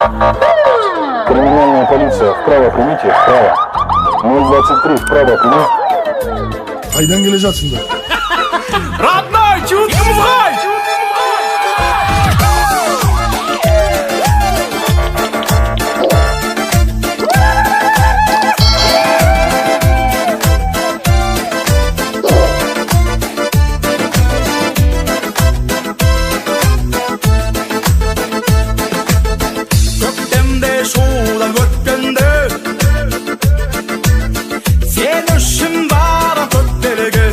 Криминальная полиция, вправо примите, вправо. 023, вправо прими. Қайдан келе жатсыңдар? Родной, чудкам ғой! Көктемде шудан өткенде сен үшін барам көктелігі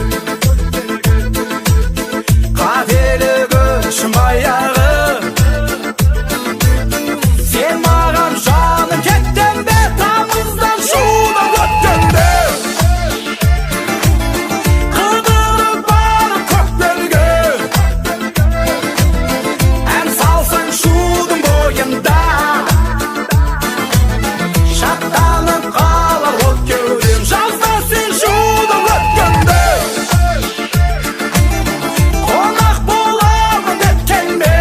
қателігі үшін баяғы сен маған жаным кеттен бе тамыздан шудан өткенде қыдырып барып көктелігі ән салсаң шудың бойында шаттанып қалар от кеудем жазда сен шудан өткенде қонақ боламын деп келме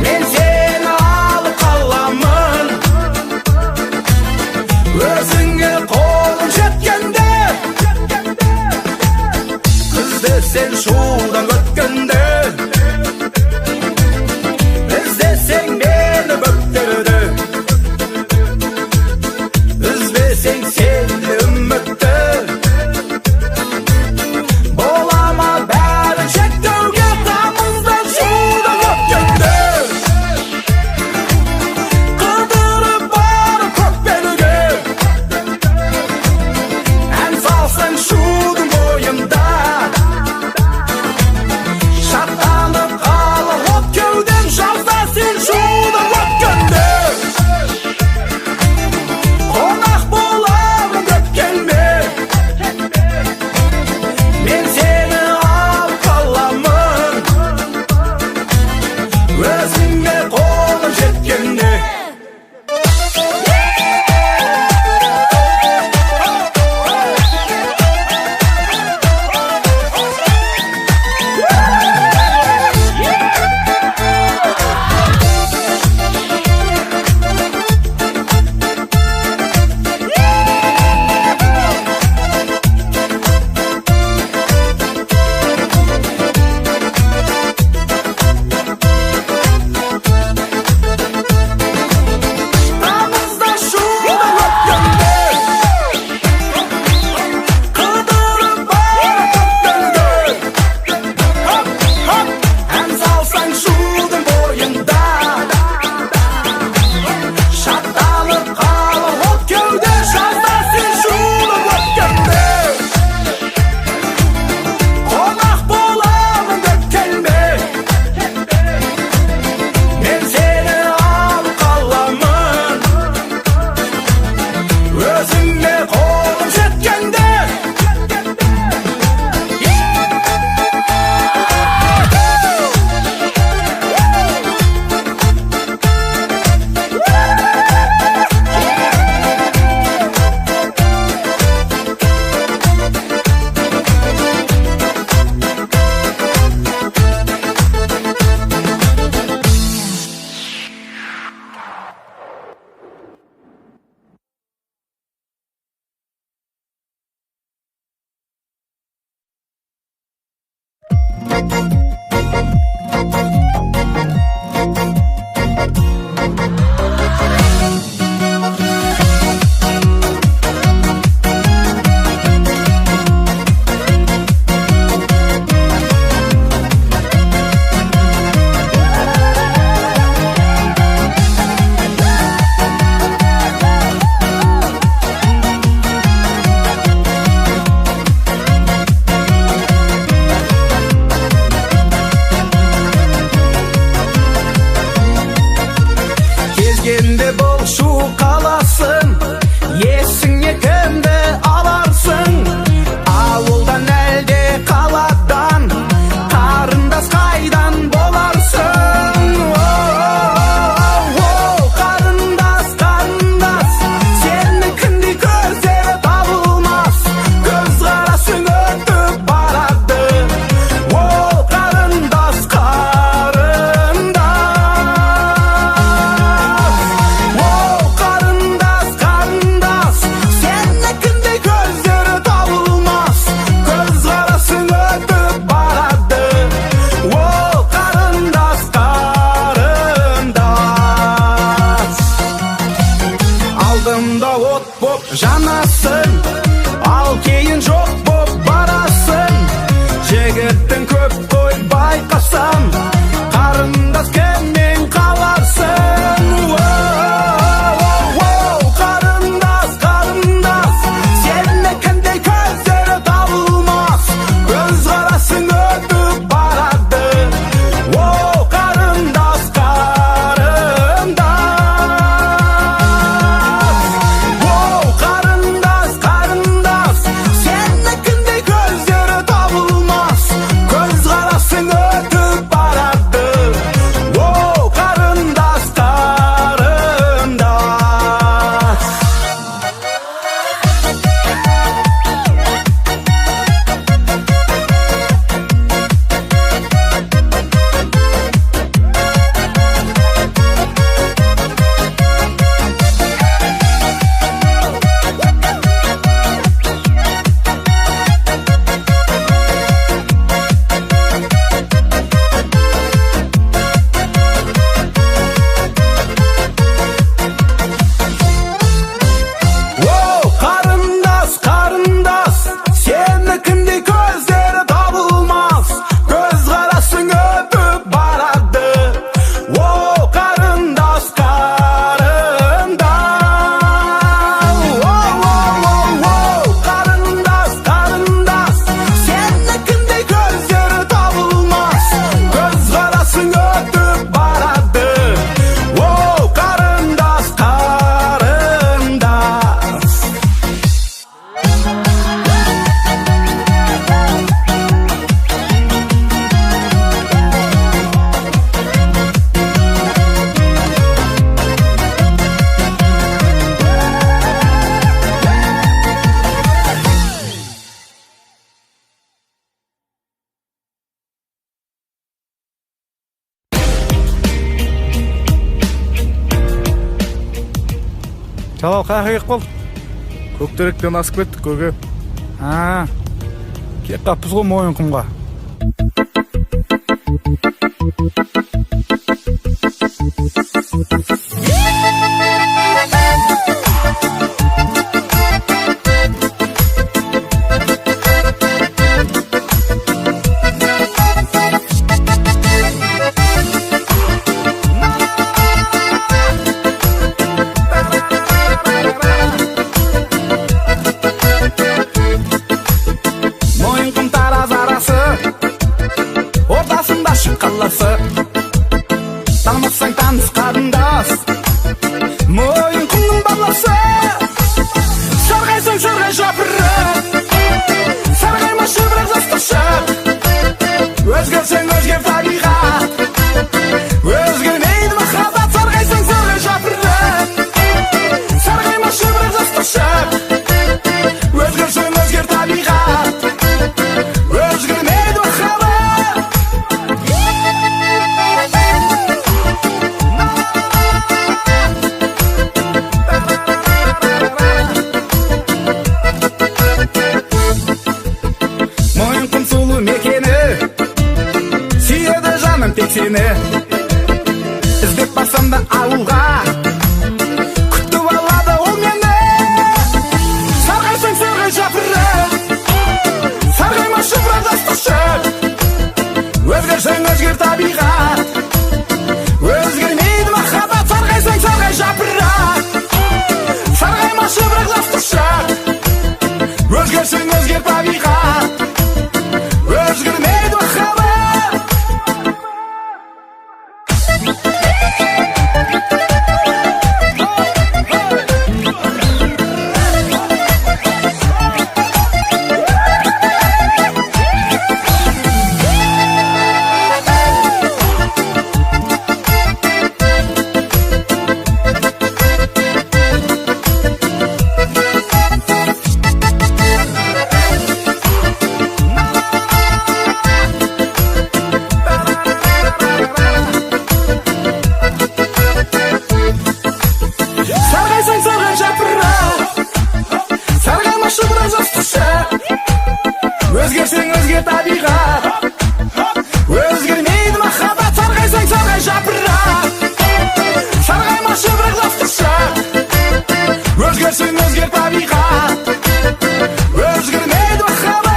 мен сені алып қаламын өзіңе қолым жеткенде іздесең шудан өткенде іздесең мені бөктерді іздесең сені үмітті бола ма бәрін шектеуге тамыздан шудан өткенде қыдырып барып көкбелге ән салсаң шудың бойында шаттанып қалар от кеудем жазда сен шудан өткенде қонақ боламын деп келме мен сені алып қаламын өзіңе қолым жеткенде тамызда шудан өткенде қыдырып барып көктелге ән салсаң шудың бойында шаттанып қалар от кеуде жазда сен шудан өткенде қонақ боламын деп келме мен сені алып қаламын өзіңе қолым жеткенде Жалал қаяққа кеп қалды? Көктеректен асып кеттік көке. Кеп қаппыз ғой Мойынқұмға. Мойынқұм тараз арасы, ортасында шық қаласы. Танымасаң таныс қарындас, Мойынқұмның баласы. Сарғайсаң сарғай жапырып, сарғайма шыбырақ жасташы. Өзгерсең өзгер табиғат, өзгермейді махаббат. Сарғайсаң сарғай жапырып, сарғайма шыбырақ жасташы. Өзгерсең өзгер табиғат, өзгермейді махаббат. Мойынқұм сұлу мекені, сүйеді жаным тек сені. Іздеп барсам да ауылға, күтіп алады ол мені. Сарғайсаң сарғай жапырып, сарғайма шыбырақ жасташы. Өзгерсең өзгер табиғат, өзгермейді махаббат. Сарғайсаң сарғай жапырып, сарғайма шыбырақ жасташы. Өзгерсең өзгер табиғат, өзгермейді махаббат. Сарғайсаң сарғай жапырып, сарғайма шыбырақ жасташы. Өзгерсең өзгер табиғат, өзгермейді махаббат. Сарғайсаң сарғай жапырып, сарғайма шыбырақ жасташы. Өзгерсең өзгер табиғат, өзгермейді махаббат.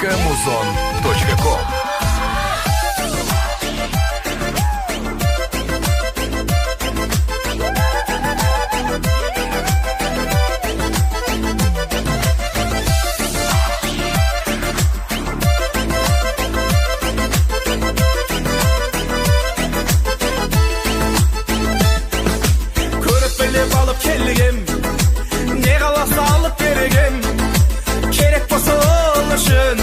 Camuzon.com. Көріп біліп алып келгем, не қаласа алып берегем. Керек болса ол үшін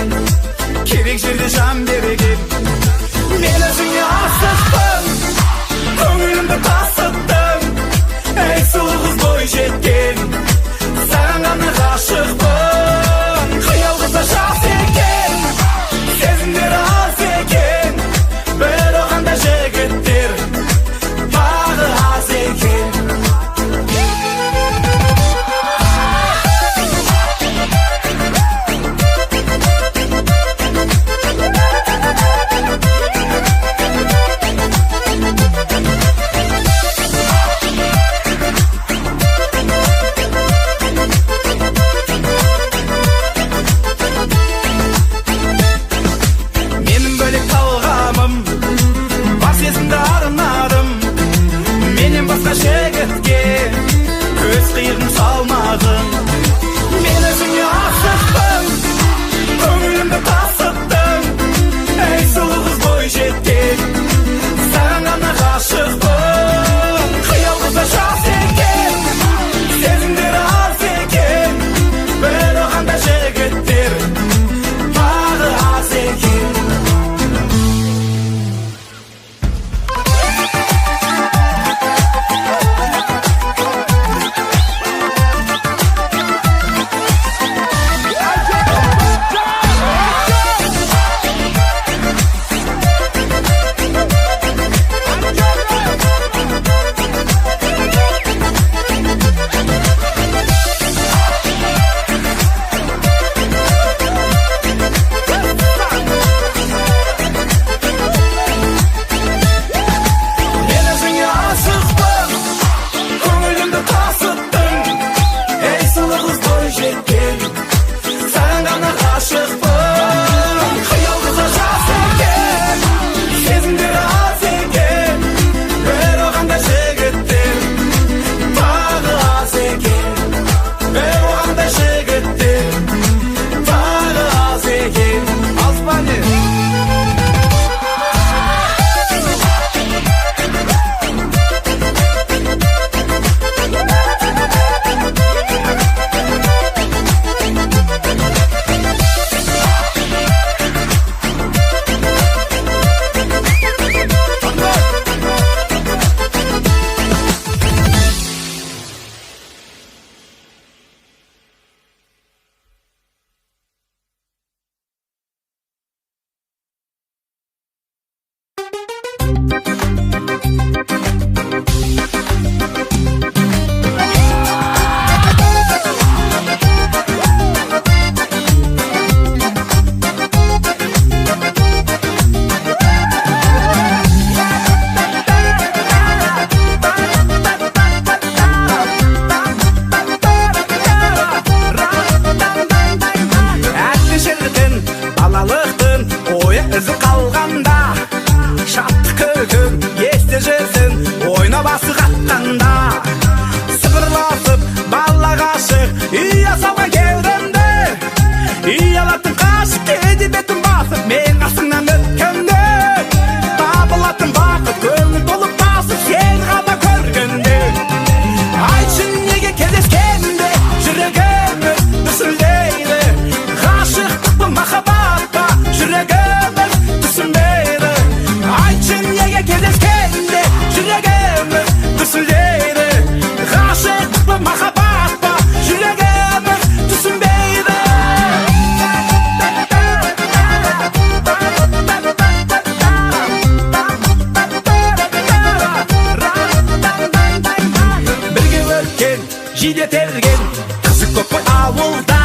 yetergen kızık köp avulda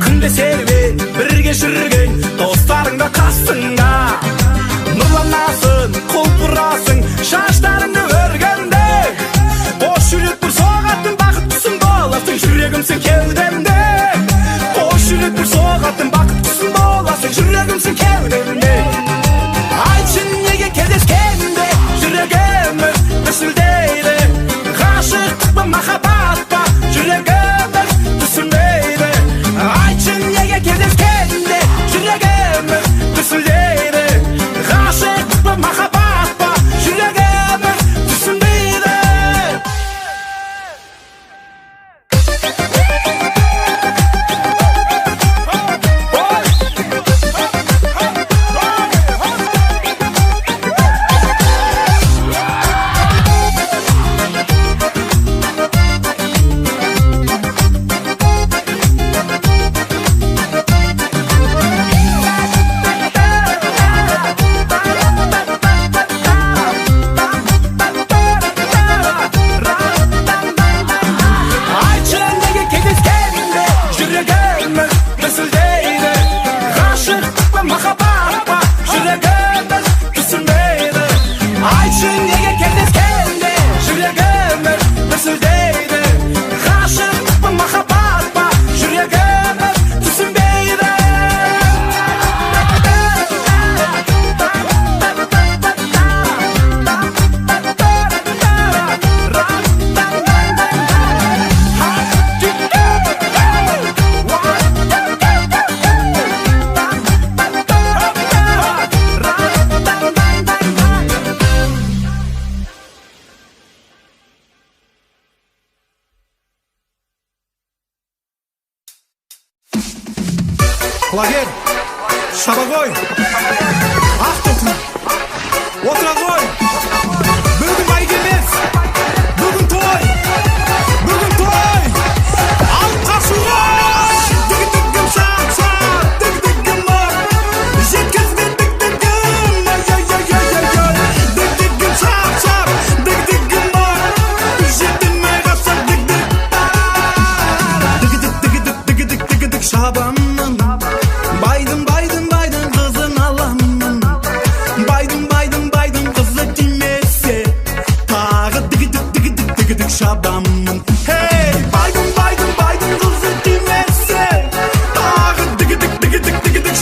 Күнде сербе бірге жүрген достарыңда қасыңда Нұрланасың, құлпырасың, шаштарыңды өргенде Бош жүрек бір соғатын бақыттысың боласың жүрегімсің кеудемде Бош жүрек бір соғатын бақыттысың боласың жүрегімсің кеудемде Айтшы неге кездескенде жүрегіміз дүрсілдейді Ғашықтық па махаббат па жүрегіміз түсінбейді Айтшы неге кездескенде жүрегіміз дүрсілдейді Ғашықтық па махаббат па жүрегіміз түсінбейді Айтшы неге кездескенде жүрегіміз дүрсілдейді Ғашықтық па махаббат па жүрегіміз түсінбейді Айтшы неге кездескенде жүрегіміз дүрсілдейді Ғашықтық па махаббат па жүрегіміз түсінбейді Құлагер, шаба ғой, ақ тоқым, отыра ғой. Бүгін байге емес, бүгін той, алып қашуға. Дігім шақ, дігім ар, жеткізді дігім, ай-ай-ай-ай-ай. Дігім шақ, дігім ар, жетілмей қапсақ дігдік шабамын. Байдың қызын аламын Байдың қызы тимесе Тағы дігідік шабамын Хей! Байдың қызы тимесе Тағы дігідік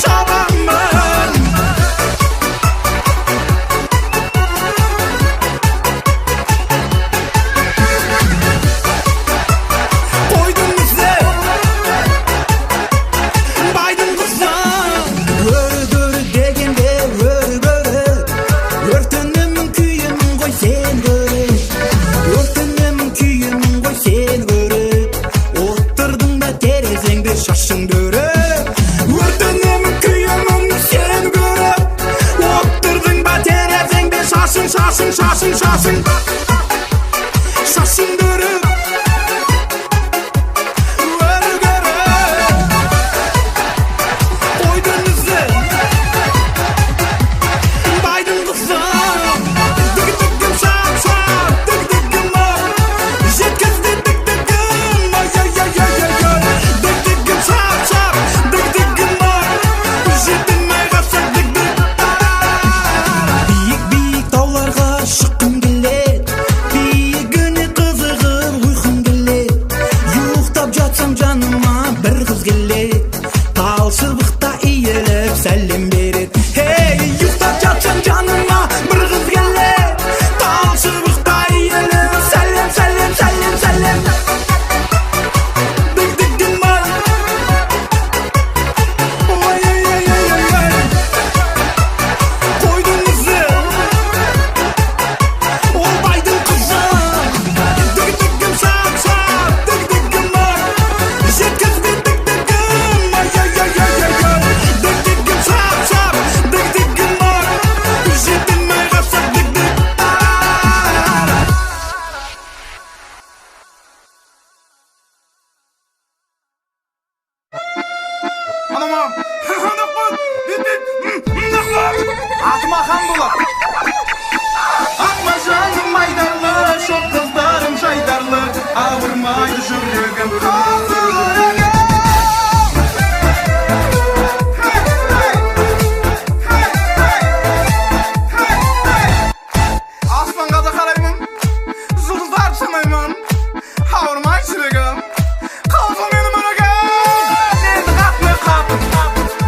шабамын Қойдың ізі Байдың қызы Өрі дегенде өрі Өртінемін күйемін ғой сен көрі Отырдың ба терезеңде шашыңды өрі Өртінемін күйемін сен көрі Отырдың ба терезеңде шашың Шашыңды өрі Биік тауларға шыққым келеді биігіне қызығыр ұйқым келеді ұйықтап жатсам жаныма бір қыз келеді тал шыбықта иіліп сәлем береді Хей, ұйықтап жатсам жаныма бір қыз келеді тал шыбықта иіліп сәлем Дігім ар Ой-ой-ой-ой-ой Қойдың ізі Ол байдың қызы Дігім шақ дігім ар Жеткізді дігім ай-ай-ай-ай-ай Дігім шақ дігім ар Жетілмей қапсақ дігдік Анамам Атыма хан болады Атма жаным айдарлы, шоқ қыздарым жайдарлы Ağırmaydı yüreğim Kazılırım Asmanga da karayman Zulduzlar çınayman Ağırmay yüreğim Kalkın benim önügem Meni katlı kapın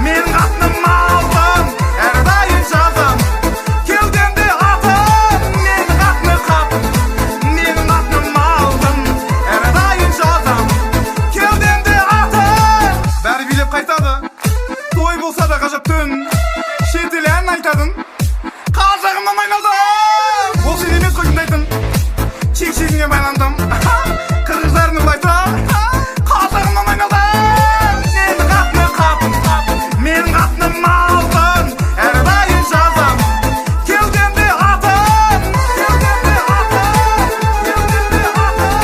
Meni katlı maldım Erdayın жазам Келгенде атым Meni katlı kapın Meni katlı maldım Erdayın жазам Келгенде атым Бәрі билеп қайтады Той болса да ғажап түн Шетел ән айтадың Қазағымнан айналдым Ол сен емес қой тыңдайтын Шек-шегіңе байландым Қырғыздардың ұлайты Қазағымнан айналдым Менің қатыны қапын Менің қатыны малдым Әрдайым жазам Келгенде атым Келгенде атым Келгенде атым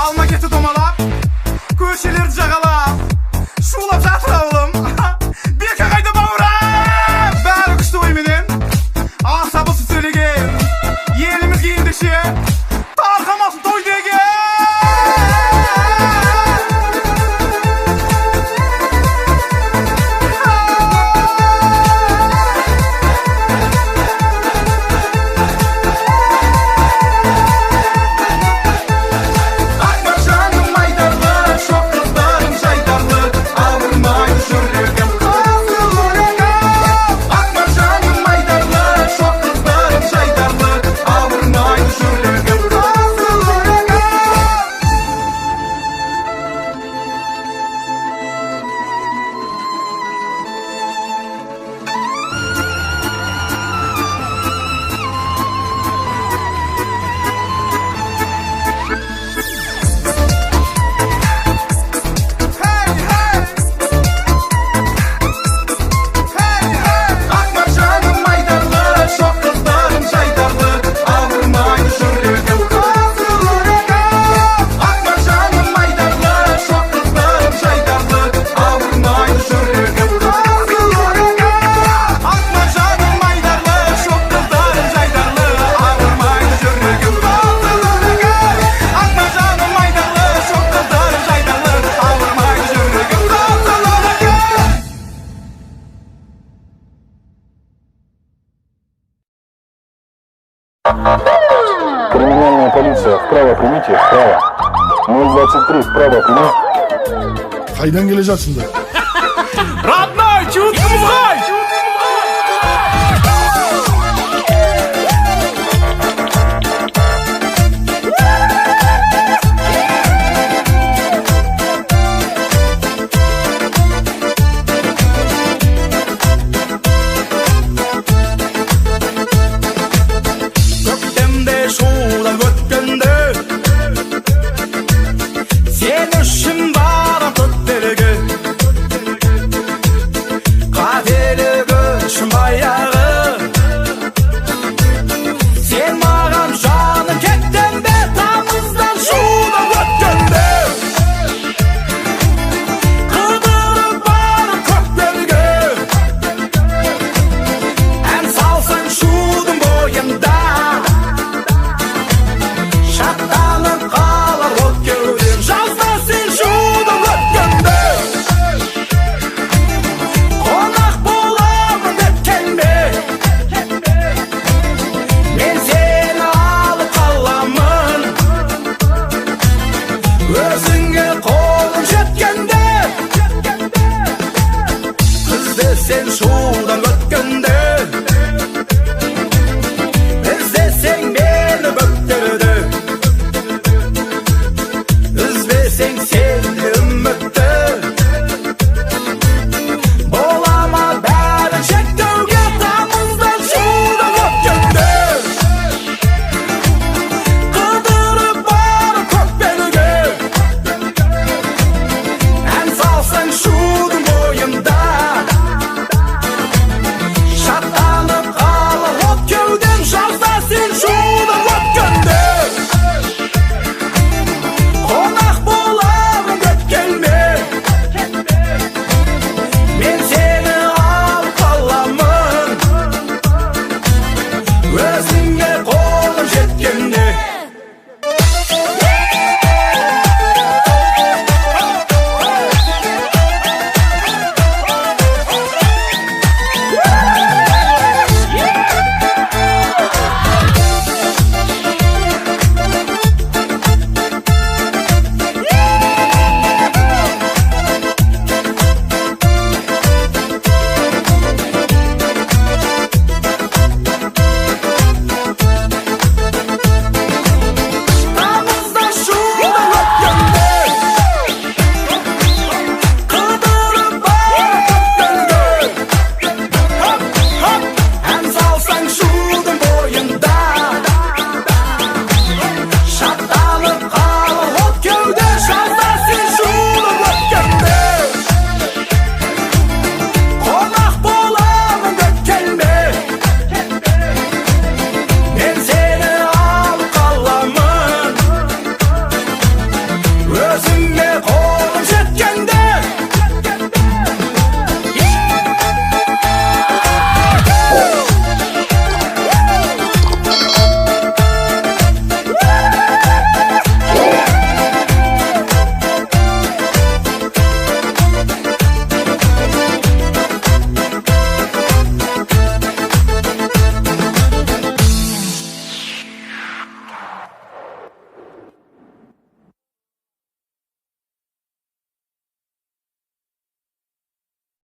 Алма кетті домалап Көшелерді жағалап Шулап жатыр ауылым Бекі қайда бауырым Бәрі күшті ойменен Асабысы сөйлеген Елімізге ендеше Тарқамасын той деген Akbar жаным айдарлы Шоқ қыздарым жайдарлы Ауырмайды жүрегім Қызылырым Akbar жаным айдарлы Шоқ қыздарым жайдарлы Ауырмайды жүрегім Қызылырым Akbar жаным айдарлы Шоқ қыздарым жайдарлы Ауырмайды жүрегім Қызылырым Akbar жаным айдарлы Шоқ қыздарым жайдарлы Ауырмайды жүрегім Қызылырым Akbar жаным айдарлы Шоқ қыздарым жайдарлы Ауырмайды жүрегім Қызылырым Akbar жаным айдарлы Шоқ қыздарым жайдарлы Ауырмайды жүрегім Қызылырым Криминальная полиция, вправо примите, вправо. 023, вправо прими. Қайдан келе жатсыңдар? Раббim